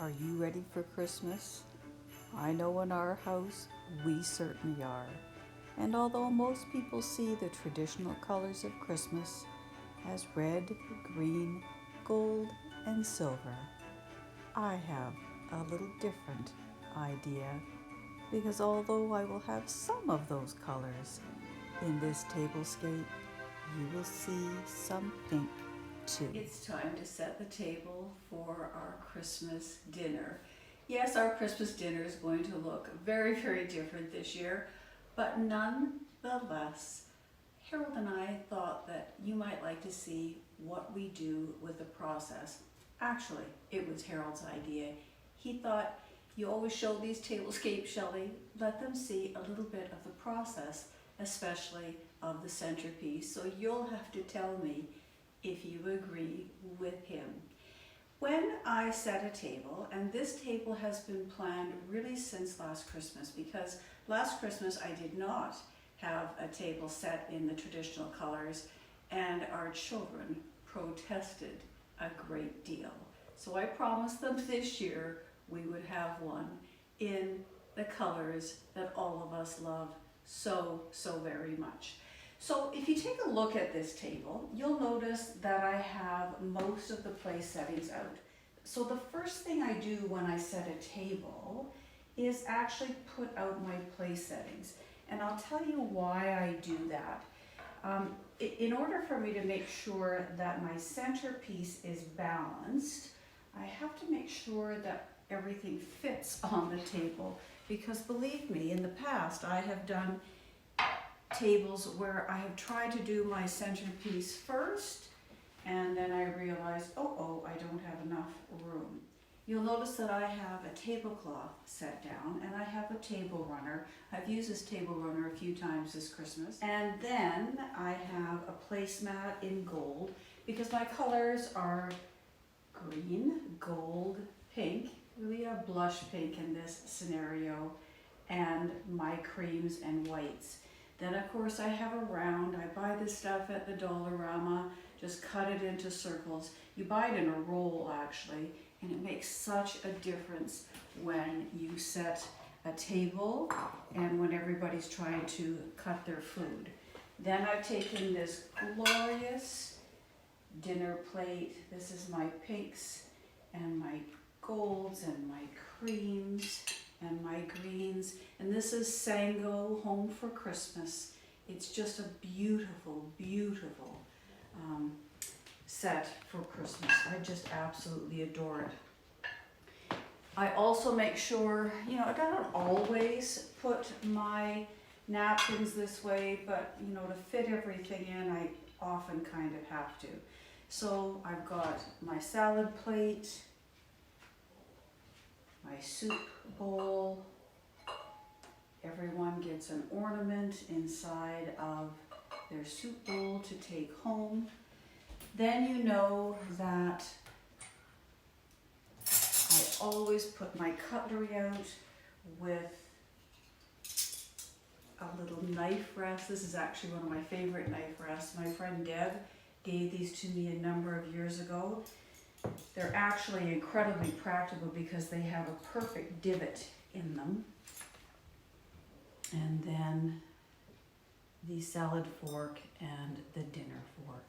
Are you ready for Christmas? I know in our house we certainly are. And although most people see the traditional colors of Christmas as red, green, gold, and silver, I have a little different idea because although I will have some of those colors in this tablescape, you will see some pink too. It's time to set the table for our Christmas dinner. Yes, our Christmas dinner is going to look very, very different this year, but nonetheless, Harold and I thought that you might like to see what we do with the process. Actually, it was Harold's idea. He thought, you always show these tablescapes, Shelley. Let them see a little bit of the process, especially of the centerpiece. So you'll have to tell me if you agree with him. When I set a table, and this table has been planned really since last Christmas, because last Christmas I did not have a table set in the traditional colors, and our children protested a great deal. So I promised them this year we would have one in the colors that all of us love so very much. So if you take a look at this table, you'll notice that I have most of the place settings out. So the first thing I do when I set a table is actually put out my place settings. And I'll tell you why I do that. In order for me to make sure that my centerpiece is balanced, I have to make sure that everything fits on the table. Because believe me, in the past I have done tables where I have tried to do my centerpiece first, and then I realized, I don't have enough room. You'll notice that I have a tablecloth set down, and I have a table runner. I've used this table runner a few times this Christmas. And then I have a placemat in gold, because my colors are green, gold, pink, really a blush pink in this scenario, and my creams and whites. Then of course I have a round. I buy this stuff at the Dollarama, just cut it into circles. You buy it in a roll actually, and it makes such a difference when you set a table and when everybody's trying to cut their food. Then I've taken this glorious dinner plate. This is my pinks and my golds and my creams and my greens, and this is Sango Home for Christmas. It's just a beautiful set for Christmas. I just absolutely adore it. I also make sure, I don't always put my napkins this way, but to fit everything in, I often kind of have to. So I've got my salad plate, my soup bowl. Everyone gets an ornament inside of their soup bowl to take home. Then you know that I always put my cutlery out with a little knife rest. This is actually one of my favorite knife rests. My friend Deb gave these to me a number of years ago. They're actually incredibly practical because they have a perfect divot in them. And then the salad fork and the dinner fork.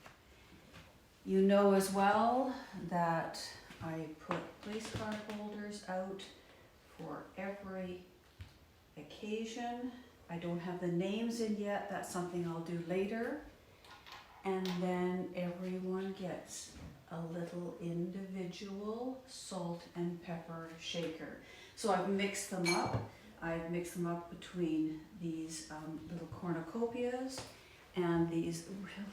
You know as well that I put place card holders out for every occasion. I don't have the names in yet. That's something I'll do later. And then everyone gets a little individual salt and pepper shaker. So I've mixed them up. I've mixed them up between these little cornucopias and these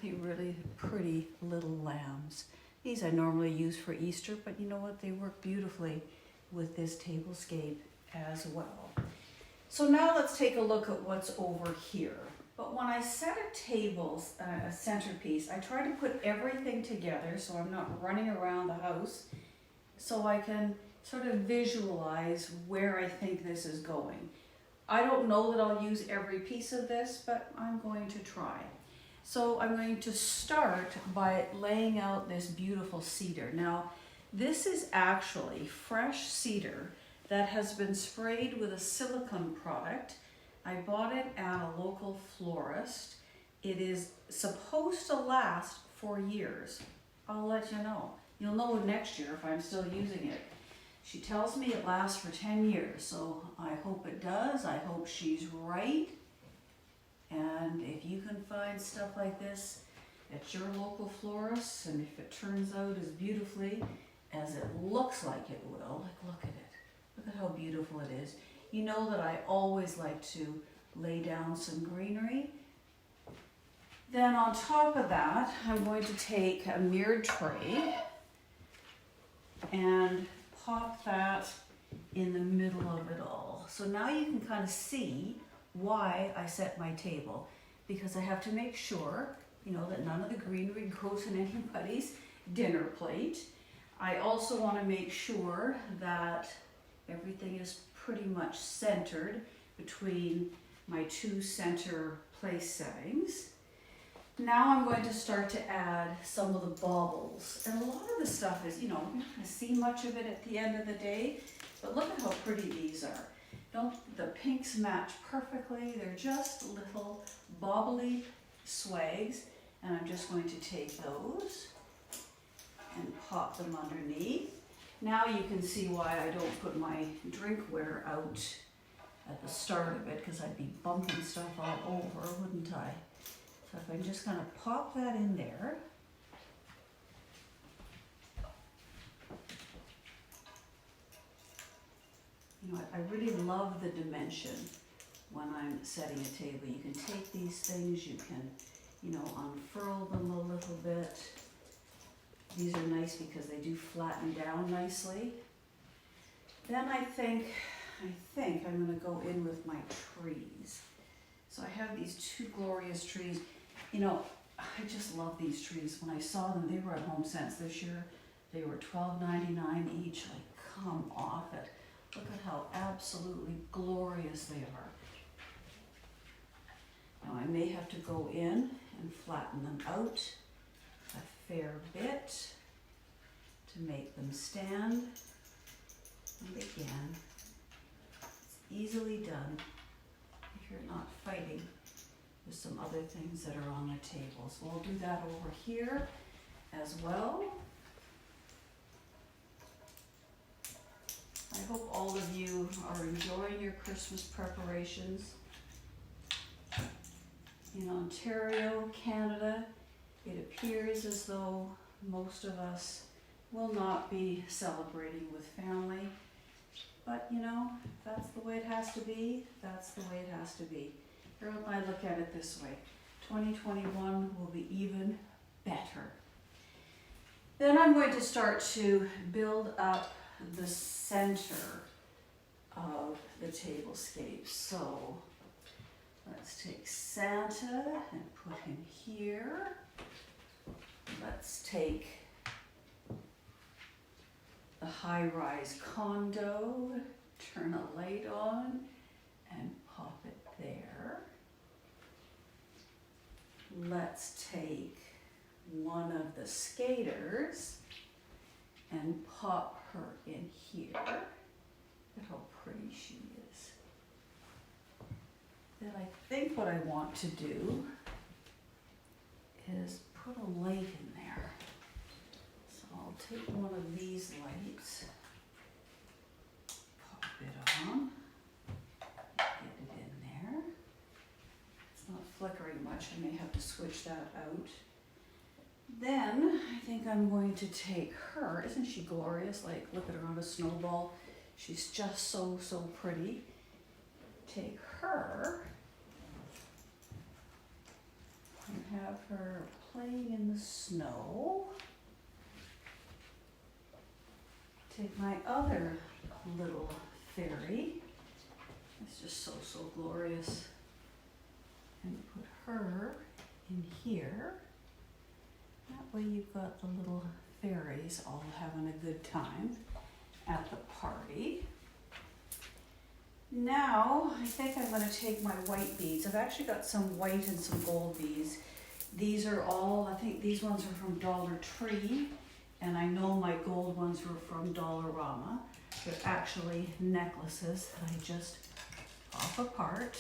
really pretty little lambs. These I normally use for Easter, but you know what? They work beautifully with this tablescape as well. So now let's take a look at what's over here. But when I set a table, a centerpiece, I try to put everything together so I'm not running around the house, so I can sort of visualize where I think this is going. I don't know that I'll use every piece of this, but I'm going to try. So I'm going to start by laying out this beautiful cedar. Now, This is actually fresh cedar that has been sprayed with a silicone product. I bought it at a local florist. It is supposed to last for years. I'll let you know. You'll know next year if I'm still using it. She tells me it lasts for 10 years, so I hope it does. I hope she's right. And if you can find stuff like this at your local florist, and if it turns out as beautifully as it looks like it will, like look at it. Look at how beautiful it is. You know that I always like to lay down some greenery. Then on top of that, I'm going to take a mirrored tray and pop that in the middle of it all. So now you can kind of see why I set my table, because I have to make sure, you know, that none of the greenery goes in anybody's dinner plate. I also want to make sure that everything is pretty much centered between my two center place settings. Now I'm going to start to add some of the baubles. And a lot of the stuff is, you know, you're not going to see much of it at the end of the day, but look at how pretty these are. Don't the pinks match perfectly? They're just little bobbly swags, and I'm just going to take those and pop them underneath. Now you can see why I don't put my drinkware out at the start of it, because I'd be bumping stuff all over, wouldn't I? So if I'm just going to pop that in there. You know, I really love the dimension when I'm setting a table. You can take these things, you can, you know, unfurl them a little bit. These are nice because they do flatten down nicely. Then I think I'm going to go in with my trees. So I have these two glorious trees. You know, I just love these trees. When I saw them, they were at Home Sense this year. They were $12.99 each. Like, come off it. Look at how absolutely glorious they are. Now I may have to go in and flatten them out a fair bit to make them stand. And again, it's easily done if you're not fighting with some other things that are on the table. So I'll do that over here as well. I hope all of you are enjoying your Christmas preparations. In Ontario, Canada, it appears as though most of us will not be celebrating with family. But you know, if that's the way it has to be, that's the way it has to be. Here I look at it this way. 2021 will be even better. Then I'm going to start to build up the center of the tablescape. So let's take Santa and put him here. Let's take the high-rise condo, turn a light on, and pop it there. Let's take one of the skaters and pop her in here. Look at how pretty she is. Then I think what I want to do is put a light in there. So I'll take one of these lights, pop it on, get it in there. It's not flickering much, I may have to switch that out. Then I think I'm going to take her. Isn't she glorious? Like, look at her on a snowball. She's just so, so pretty. Take her and have her playing in the snow. Take my other little fairy. It's just so, so glorious. And put her in here. That way you've got the little fairies all having a good time at the party. Now, I think I'm going to take my white beads. I've actually got some white and some gold beads. These are all, I think these ones are from Dollar Tree. And I know my gold ones were from Dollarama. They're actually necklaces that I just pop apart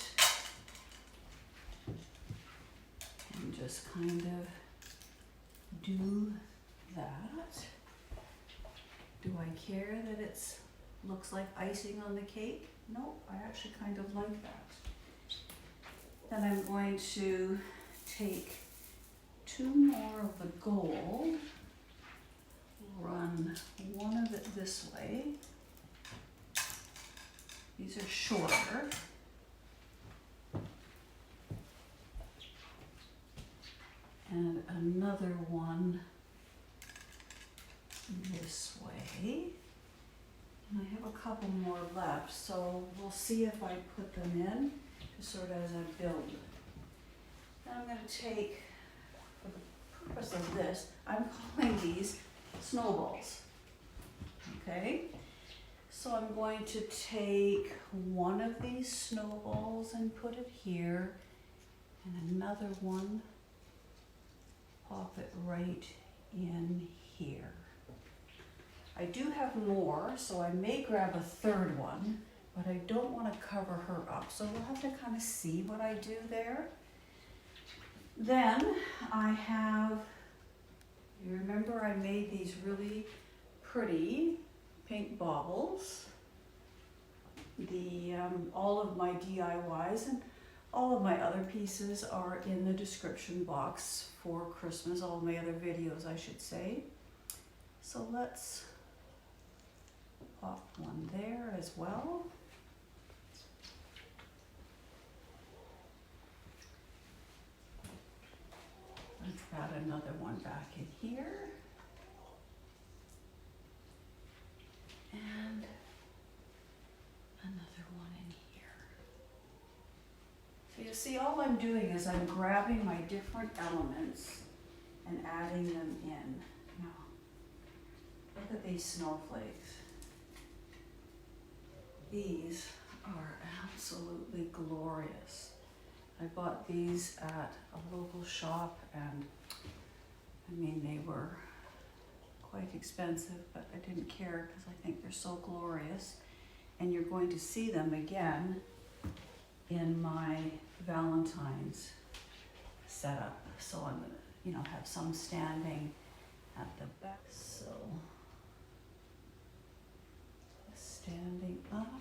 and just kind of do that. Do I care that it's looks like icing on the cake? No, I actually kind of like that. Then I'm going to take 2 more of the gold, run one of it this way. These are shorter. And another one this way. And I have a couple more left, so we'll see if I put them in, just sort of as I build. Then I'm going to take, for the purpose of this, I'm calling these snowballs. Okay? So I'm going to take one of these snowballs and put it here, and another one, pop it right in here. I do have more, so I may grab a third one, but I don't want to cover her up. So we'll have to kind of see what I do there. Then I have, you remember I made these really pretty pink baubles. All of my DIYs and all of my other pieces are in the description box for Christmas, all of my other videos I should say. So let's pop one there as well. Let's add another one back in here. And another one in here. So you see, all I'm doing is I'm grabbing my different elements and adding them in. Now, look at these snowflakes. These are absolutely glorious. I bought these at a local shop, and I mean, they were quite expensive, but I didn't care because I think they're so glorious. And you're going to see them again in my Valentine's setup. So I'm gonna, have some standing at the back. So standing up,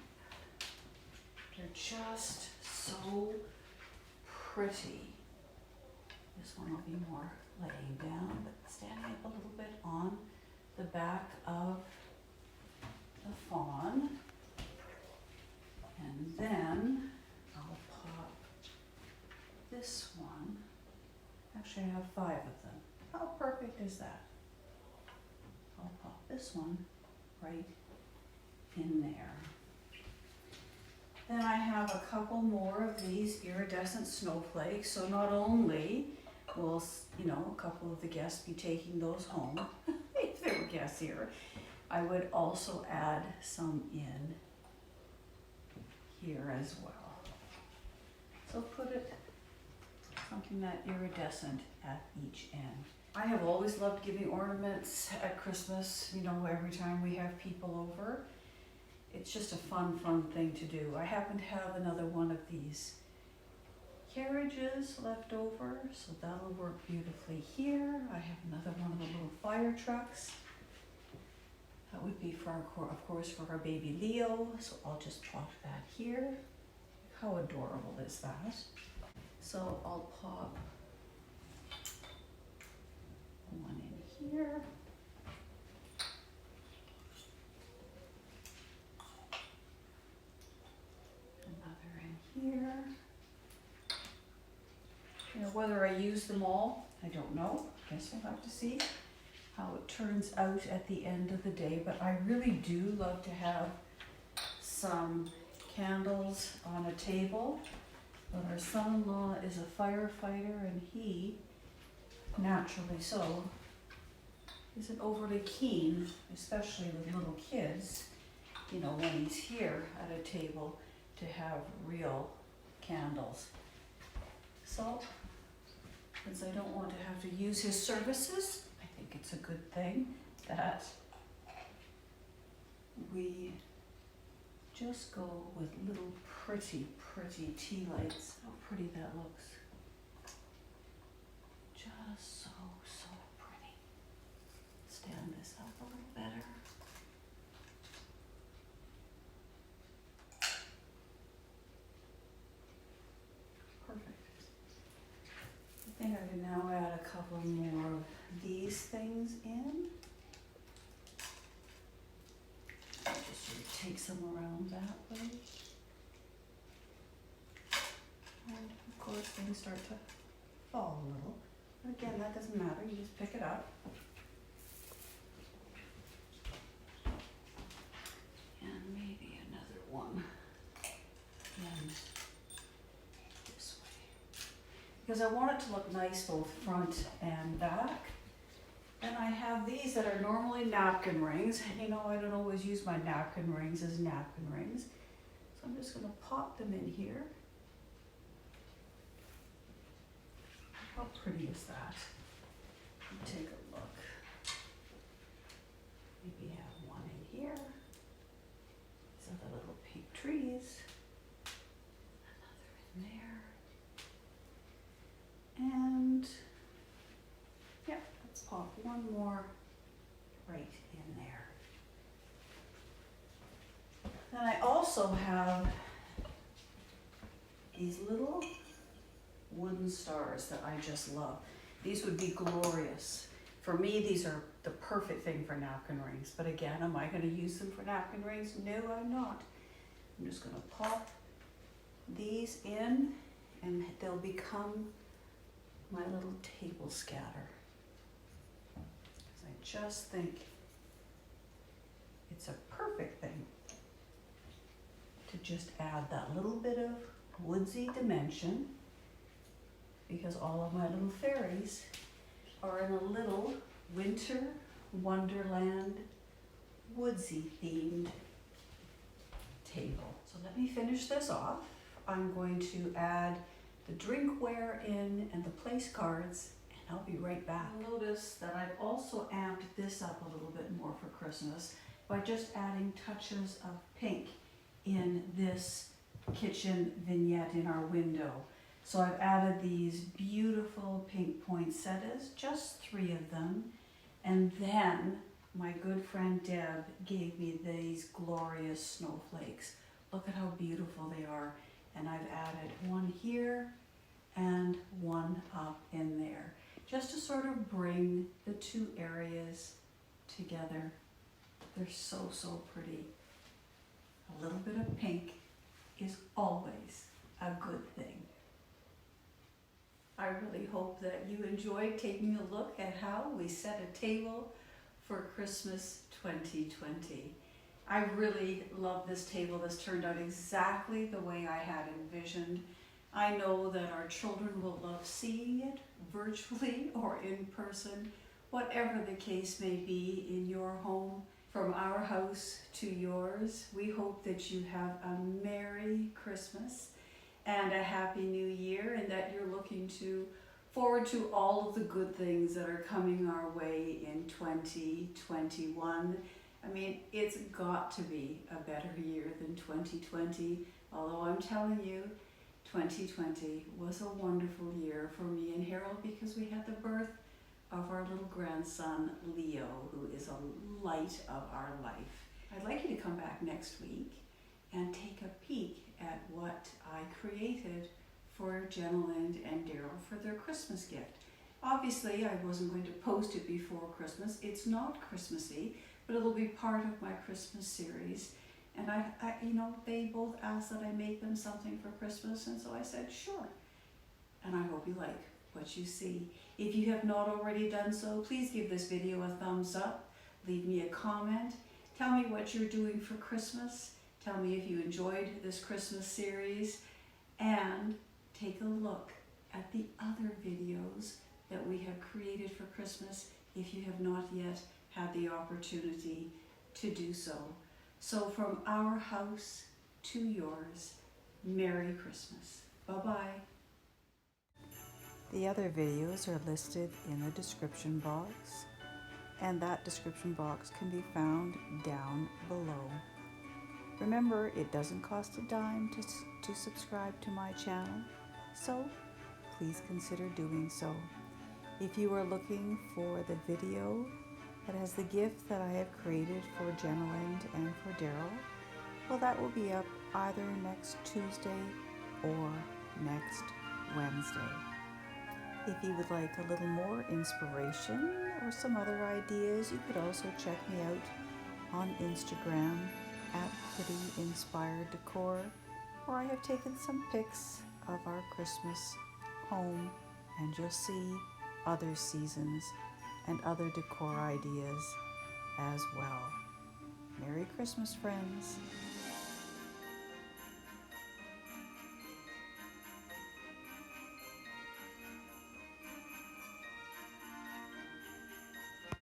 they're just so pretty. This one will be more laying down, but standing up a little bit on the back of the fawn. And then I'll pop this one. Actually, I have 5 of them. How perfect is that? I'll pop this one right in there. Then I have a couple more of these iridescent snowflakes. So not only will, a couple of the guests be taking those home, if there were guests here, I would also add some in here as well. So put it something that iridescent at each end. I have always loved giving ornaments at Christmas, every time we have people over. It's just a fun thing to do. I happen to have another one of these carriages left over, so that'll work beautifully here. I have another one of the little fire trucks. That would be for of course, for our baby Leo, so I'll just plop that here. How adorable is that? So I'll pop one in here. Another in here. Whether I use them all, I don't know. Guess we'll have to see how it turns out at the end of the day. But I really do love to have some candles on a table. But our son-in-law is a firefighter, and he, naturally so, isn't overly keen, especially with little kids, when he's here at a table, to have real candles. So, since I don't want to have to use his services, I think it's a good thing that we just go with little pretty tea lights. How pretty that looks. Just so pretty. Stand this up a little better. Perfect. I think I can now add a couple more of these things in. Just sort of take some around that way. And of course things start to fall a little. But again, that doesn't matter, you just pick it up. And maybe another one. And this way. Because I want it to look nice both front and back. And I have these that are normally napkin rings. And you know, I don't always use my napkin rings as napkin rings. So I'm just gonna pop them in here. How pretty is that? Take a look. Maybe have one in here. These are the little pink trees. Another in there. And yeah, let's pop one more right in there. Then I also have these little wooden stars that I just love. These would be glorious. For me, these are the perfect thing for napkin rings. But again, am I going to use them for napkin rings? No, I'm not. I'm just going to pop these in and they'll become my little table scatter. Because I just think it's a perfect thing to just add that little bit of woodsy dimension, because all of my little fairies are in a little winter wonderland woodsy themed table. So let me finish this off. I'm going to add the drinkware in and the place cards, and I'll be right back. You'll notice that I've also amped this up a little bit more for Christmas by just adding touches of pink in this kitchen vignette in our window. So I've added these beautiful pink poinsettias, just 3 of them. And then my good friend Deb gave me these glorious snowflakes. Look at how beautiful they are. And I've added one here and one up in there, just to sort of bring the 2 areas together. They're so pretty. A little bit of pink is always a good thing. I really hope that you enjoyed taking a look at how we set a table for Christmas 2020. I really love this table. This turned out exactly the way I had envisioned. I know that our children will love seeing it virtually or in person, whatever the case may be in your home. From our house to yours, we hope that you have a Merry Christmas and a Happy New Year, and that you're looking forward to all of the good things that are coming our way in 2021. I mean, it's got to be a better year than 2020, although I'm telling you, 2020 was a wonderful year for me and Harold, because we had the birth of our little grandson, Leo, who is a light of our life. I'd like you to come back next week and take a peek at what I created for Jenna-Lind and Daryl for their Christmas gift. Obviously, I wasn't going to post it before Christmas. It's not Christmassy, but it'll be part of my Christmas series. And I they both asked that I make them something for Christmas, and so I said, sure. And I hope you like what you see. If you have not already done so, please give this video a thumbs up, leave me a comment, tell me what you're doing for Christmas, tell me if you enjoyed this Christmas series, and take a look at the other videos that we have created for Christmas if you have not yet had the opportunity to do so. So from our house to yours, Merry Christmas. Bye-bye. The other videos are listed in the description box. and that description box can be found down below. Remember, it doesn't cost a dime to subscribe to my channel, so please consider doing so. If you are looking for the video that has the gift that I have created for Jenna Lind and for Daryl, well, that will be up either next Tuesday or next Wednesday. If you would like a little more inspiration or some other ideas, you could also check me out on Instagram at Pretty Inspired Decor, where I have taken some pics of our Christmas home, and you'll see other seasons and other decor ideas as well. Merry Christmas, friends!